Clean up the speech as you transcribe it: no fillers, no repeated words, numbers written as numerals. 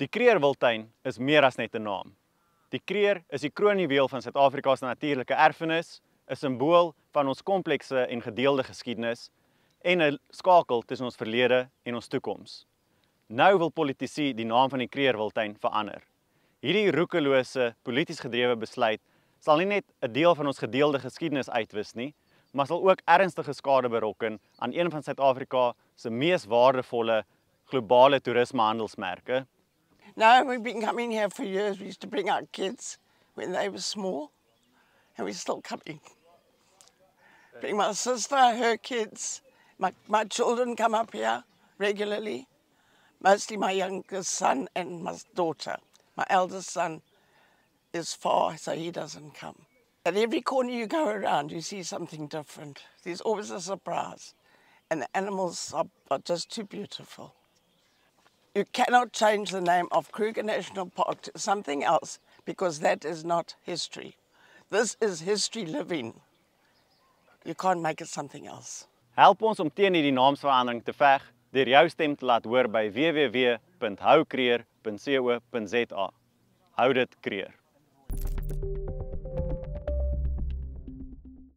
Die Krugerwildtuin is meer as net 'n naam. Die Kruger is die kroonjuweel van Suid-Afrika se natuurlike erfenis, 'n simbool van ons komplekse en gedeelde geskiedenis en 'n skakel tussen ons verlede en ons toekoms. Nou wil politici die naam van die Krugerwildtuin verander. Hierdie roekelose, polities gedrewe besluit sal nie net 'n deel van ons gedeelde geskiedenis uitwis nie, maar sal ook ernstige skade berokken aan een van Suid-Afrika se mees waardevolle globale toerismehandelsmerke. No, we've been coming here for years. We used to bring our kids when they were small, and we're still coming. Bring my sister, her kids. My children come up here regularly, mostly my youngest son and my daughter. My eldest son is far, so he doesn't come. At every corner you go around, you see something different. There's always a surprise, and the animals are just too beautiful. You cannot change the name of Kruger National Park to something else because that is not history. This is history living. You can't make it something else. Help ons om teen hierdie naamsverandering te veg deur jou stem te laat hoor by www.houkruger.co.za. Hou dit Kruger.